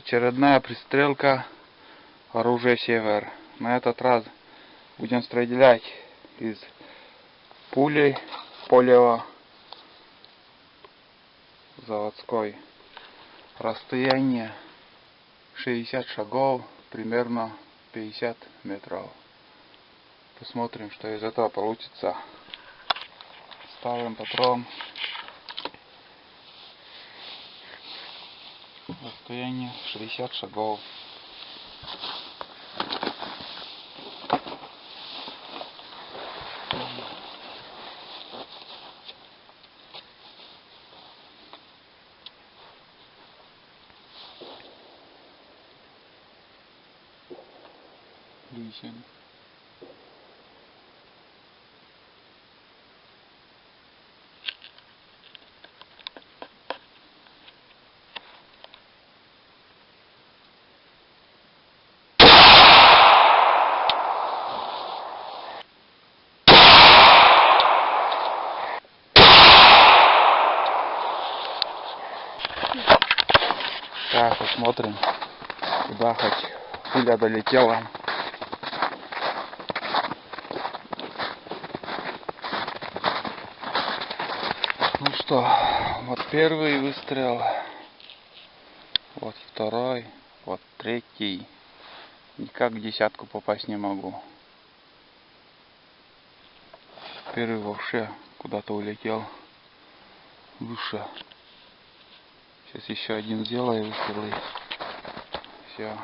Очередная пристрелка оружия Север. На этот раз будем стрелять из пули полево заводской. Расстояние 60 шагов, примерно 50 метров. Посмотрим, что из этого получится. Ставим патрон. Расстояние 60 шагов. Лисин. Так, посмотрим, куда хоть пуля долетела. Ну что, вот первый выстрел, вот второй, вот третий. Никак в десятку попасть не могу. Первый вообще куда-то улетел выше. Сейчас еще один сделаю выстрел. Все.